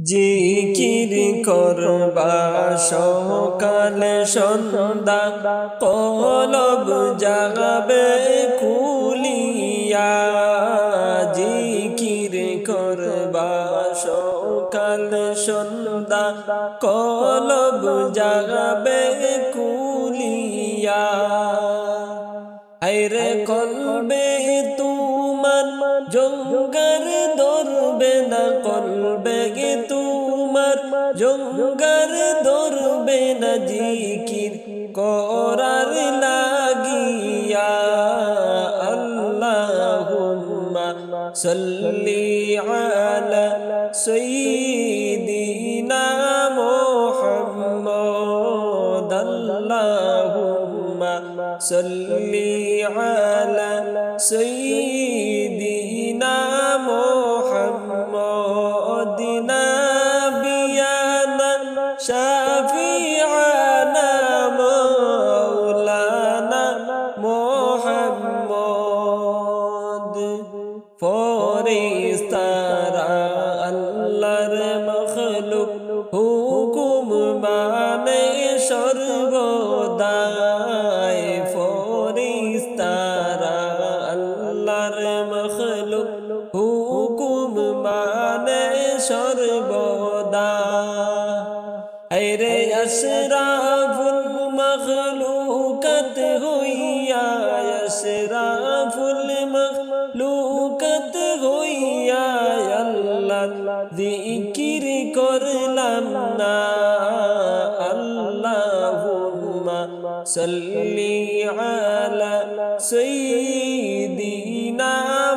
জিকির করবা সকাল সন্ধ্যা কলব জাগাবে কুলিয়া। জিকির করবা সকাল সন্ধ্যা কলব জাগাবে কুলিয়া। আইরে কলবে তুমান জঙ্গার ধরবে না, কলবে গে তুমার জঙ্গার ধরবে না, জিকির করার লাগিয়া। আল্লাহুম্মা সাল্লি আলা সাইয়্যিদিনা মুহাম্মদ। আল্লাহুম্মা সাল্লি আলা সাইয়্যিদিনা মুহাম্মদ। নাবিয়ানা শাফিআনা মাওলানা মুহাম্মদ। ফেরেশতারা আল্লাহর মখলুক, হুকুম মানে সর্বদাই। ফেরেশতারা আল্লাহর মখলুক, হুকুম মানে সর্বদা। আইরে আশরাফুল মখলুকাত হইয়া, আশরাফুল মখলুকাত হইয়া আল্লাহ জিকির করলাম না। আল্লাহুম্মা সাল্লি আলা সাইয়্যিদিনা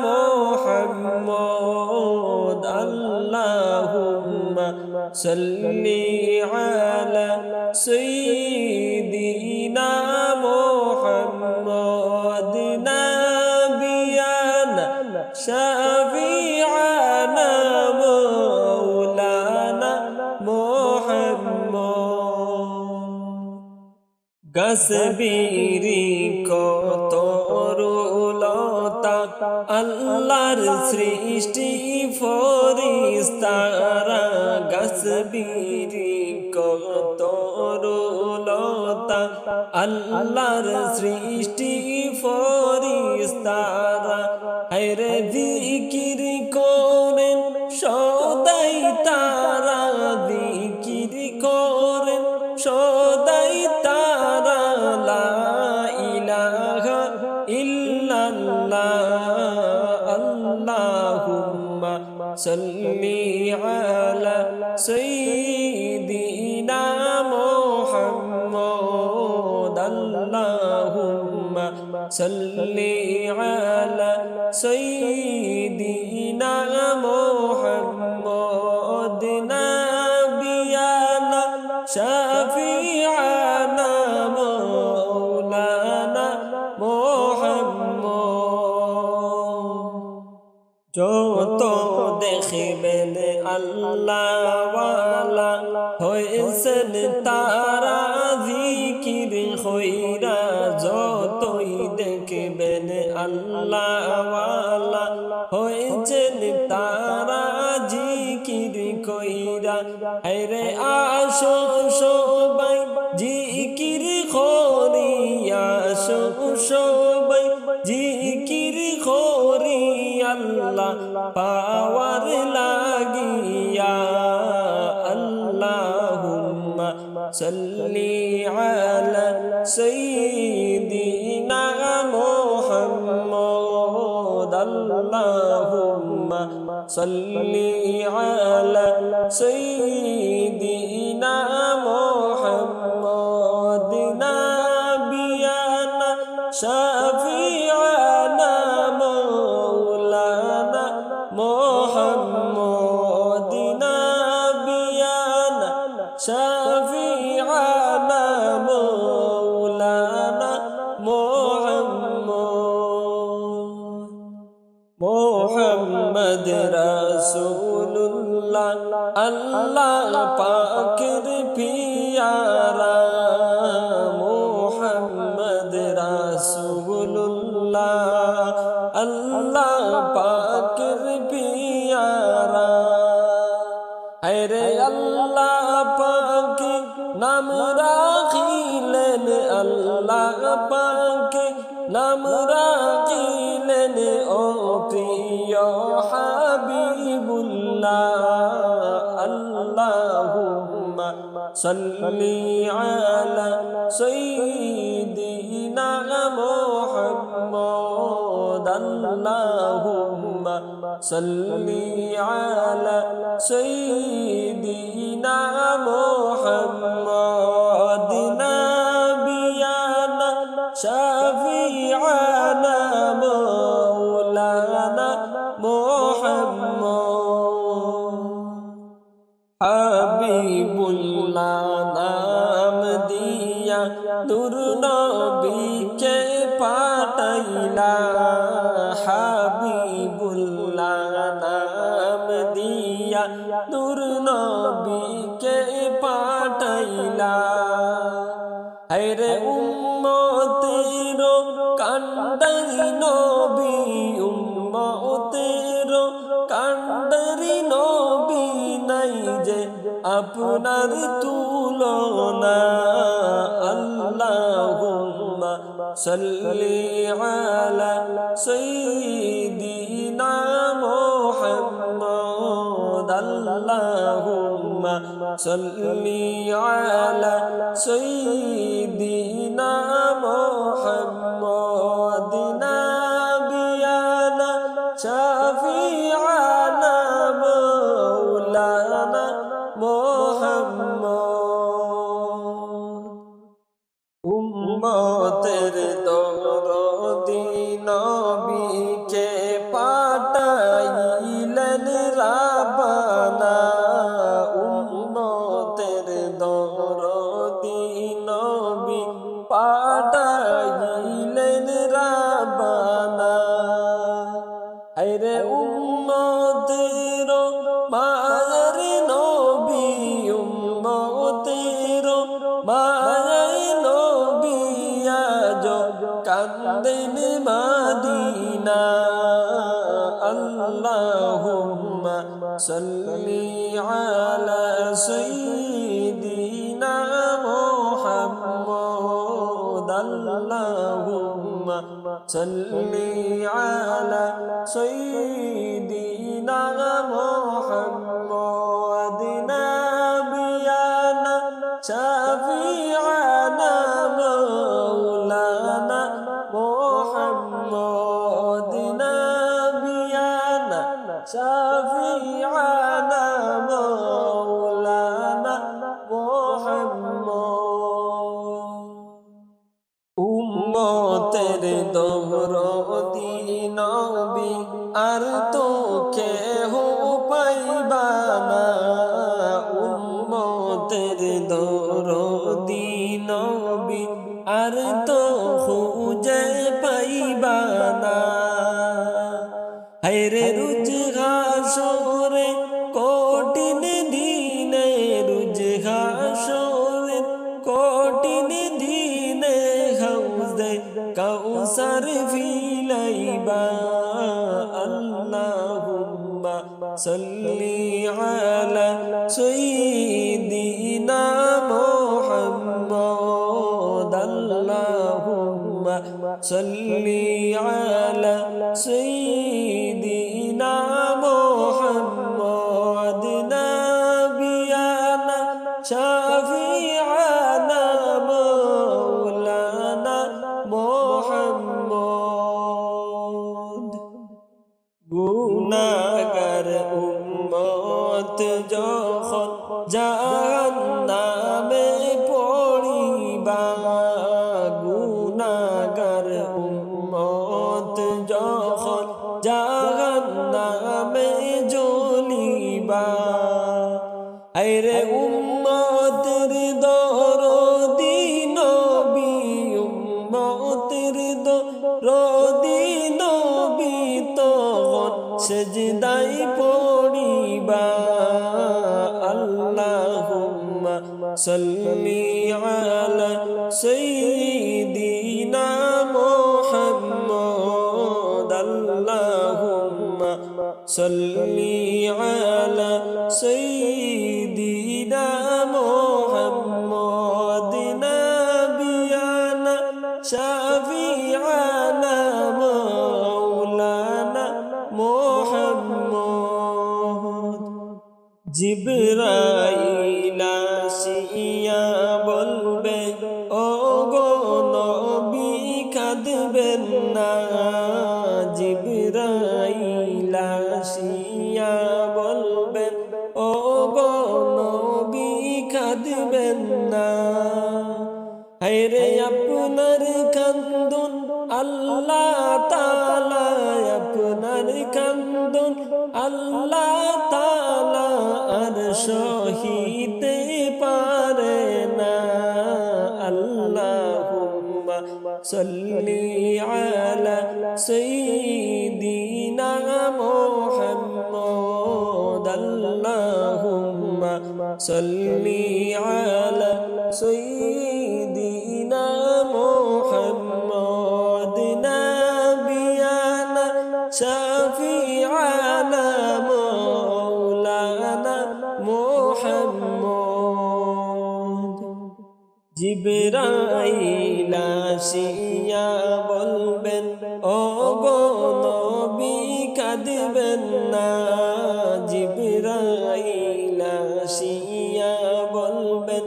মুহাম্মদ। আল্লাহুম্মা সাল্লি আলা সাইয়্যিদিনা মুহাম্মদ। নাবিয়ানা শাফিআনা মাওলানা মুহাম্মদ। গাছবিরি কত রুলতা আল্লাহর সৃষ্টি ফেরেশতারা। গাছবিরি কত রুলতা আল্লাহর সৃষ্টি ফেরেশতারা। হায়রে জিকির করেন সদাই তারা, জিকির করেন সদাই তারা। লা ইলাহা ইল্লাল্লাহ। আল্লাহুম্মা সাল্লি আলা সাইয়্যিদিনা মুহাম্মদ। আল্লাহুম্মা সাল্লি আলা সাইয়্যিদিনা মুহাম্মদ। নাবিয়ানা শাফিআনা মাওলানা মুহাম্মদ। যত দেখবেন আল্লাহওয়ালা হয়েছেন তারা জিকির হইরা। যতই দেখবেন আল্লাহওয়ালা হয়েছেন তারা জিকির কইরা। আরে আসো সবাই জিকির করি, আসো সবাই জিকির করি আল্লাহ পাওয়ার লাগিয়া। আল্লাহুম্মা সাল্লি আলা সাইয়্যিদিনা মুহাম্মদ। আল্লাহুম্মা সাল্লি আলা সাইয়্যিদিনা মুহাম্মদ। নাবিয়ানা শাফিআনা মাওলানা মুহাম্মদ। নাবিয়ানা শাফিআনা মাওলানা মুহাম্মদ। মুহাম্মদ রাসূলুল্লাহ আল্লাহ পাকের পিয়ারা। মুহাম্মদ রাসূলুল্লাহ আল্লাহ পাকের পিয়ারা। আরে আল্লাহ পাক নাম রাখিলেন, আল্লাহ পাক নাম রাখিলেন ও প্রিয় হাবিবুল্লাহ। আল্লাহুম্মা সাল্লি আলা সাইয়্যিদিনা মুহাম্মদ। আল্লাহুম্মা সাল্লি আলা সাইয়্যিদিনা মুহাম্মদ। নাবিয়ানা শাফিআনা মাওলানা মুহাম্মদ। হাবিবুল্লাহ নাম দিয়া নূর নবীকে পাঠাইলা, হাবিবুল্লাহ নাম দিয়া নূর নবীকে পাঠাইলা। হায়রে উম্মতের কান্ডারি নবী, উম্মতের কান্ডারি নবী, নাই যে আপনার তুলনা। আল্লাহুম্মা সাল্লি আলা সাইয়্যিদিনা মুহাম্মদ। আল্লাহুম্মা সাল্লি আলা সাইয়্যিদিনা মুহাম্মদ। নাবিয়ানা শাফিআনা মাওলানা মুহাম্মদ। উম্মতের দরদি নবীকে পাঠাইলেন রাব্বানা, উম্মতের দরদি নবী পাঠাইলেন রাব্বানা। হায়রে উম্মতের মায়ের নবী, উম্মতের মায়ের নবী, আজ কান্দেন মাদিনা। আল্লাহুম্মা সাল্লি আলা সাইয়্যিদিনা মুহাম্মদ। আল্লাহুম্মা সাল্লি আলা সাইয়্যিদিনা মুহাম্মদ। নাবিয়ানা শাফিআনা মাওলানা মুহাম্মদ। নাবিয়ানা শাফিআনা মাওলানা মুহাম্মদ। উম্মতের দরদি নবী আর তো কেহ পাইবা না, উম্মতের দরদি নবী আর তো খুঁজে পাইবা না। হায়রে রুজ হাসরে কঠিন দিনে, রুজ হাসরে কঠিন দিনে, হাউজে কাউসার ফিলাইবা। আল্লাহুম্মা সাল্লি আলা সাইয়্যিদিনা মুহাম্মদ। আল্লাহুম্মা সাল্লি আলা সাইয়্যিদিনা মুহাম্মদ। নাবিয়ানা শাফিআনা মাওলানা মুহাম্মদ। গুনাহগার উম্মত যখন জাহান্নামে পড়িবা, গুনাহগার উম্মত যখন জাহান্নামে জ্বলিবা। আইরে উম্মতের দরদি নবী, উম্মতের দরদি নবী, তখন সেজদায় পড়িবা। আল্লাহুম্মা সাল্লি আলা সাইয়্যিদিনা মুহাম্মদ। আল্লাহুম্মা সাল্লি আলা সাইয়্যিদিনা سيدنا محمد نبينا شفيعنا مولانا محمد জিবরাইল আসিয়া বলবে ওগো নবী কাঁদবেন না জিবরাইল আসিয়া বলবেন ওগো নবী কাঁদবেন না হায়রে আপনার কান্দন আল্লাহ তাআলা আপনার কান্দন আল্লাহ তাআলা আর সহিতে পারে না আল্লাহুম্মা সাল্লি আলা সাইয়্যিদিনা মুহাম্মদ আল্লাহুম্মা সাল্লি আলা সাইয়্যিদিনা মুহাম্মদ নাবিয়ানা শাফিআনা মাওলানা মুহাম্মদ জিবরাইল আসিয়া বলবেন ওগো নবী কাঁদবেন না জিবরাইল আসিয়া বলবেন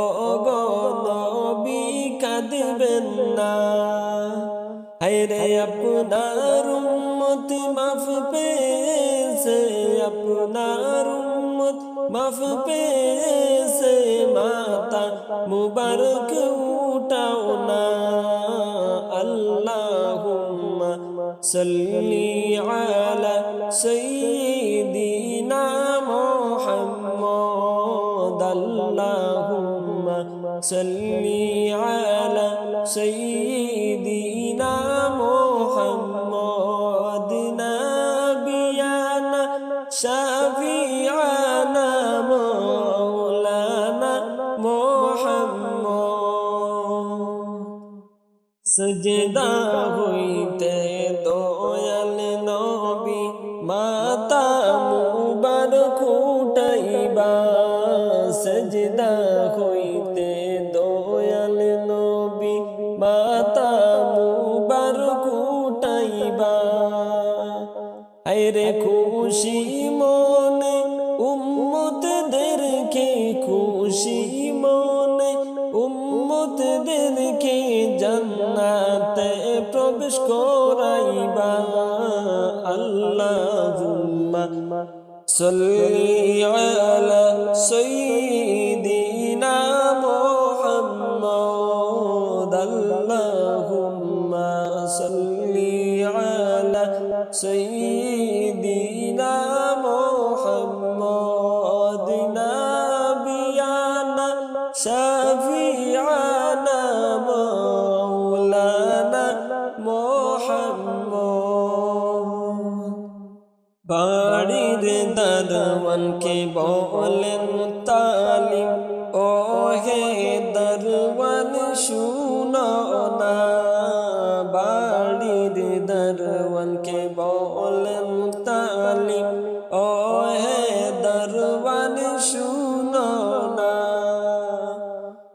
ওগো নবী কাঁদবেন না হায়রে আপনার উম্মত মাফ পেয়েছে আপনার উম্মত মাফ পেয়েছে মাতা মুবারক উঠাও না আল্লাহুম্মা সাল্লি আলা সাইয়্যিদিনা মুহাম্মদ আল্লাহুম্মা সাল্লি আলা সাইয়্যিদিনা মুহাম্মদ নাবিয়ানা শাফিআনা মাওলানা মুহাম্মদ সজদা হইতে দয়াল নবী মাতা মুবারক উঠাইবা সজদা হইতে দয়াল নবী মাতা মুবারক উঠাইবা হায়রে খুশি মনে উম্মতদেরকে খুশি মনে উম্মতদেরকে জান্নাতে প্রবেশ করাইবা আল্লাহুম্মা সাল্লি আলা সাইয়্যিদিনা মুহাম্মদ আল্লাহুম্মা সাল্লি আলা সাইয়্যিদিনা মুহাম্মদ নাবিয়ানা শাফিআনা মাওলানা মুহাম্মদ বাড়ির দারওয়ানকে বলেন তালিম ও হে দারওয়ান শুনো না বাড়ির দারওয়ানকে বলেন তালিম ও হে দারওয়ান শুনো না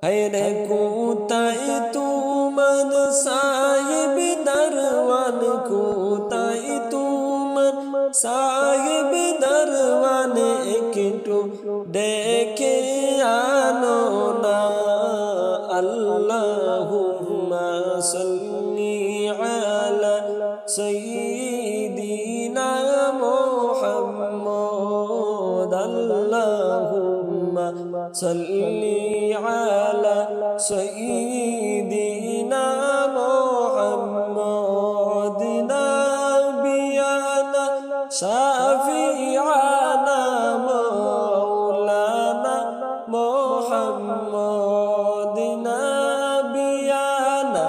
হায়রে কোথায় তোমার সাহেব দারওয়ান কোথায় তোমার সাহেব দারওয়ান একটু দেখে আনো না আল্লাহুম্মা সাল্লি আলা সাইয়্যিদিনা মুহাম্মদ আল্লাহুম্মা সাল্লি আলা সাইয়্যিদিনা মুহাম্মদ নাবিয়ানা শাফিআনা মাওলানা মুহাম্মদ নাবিয়ানা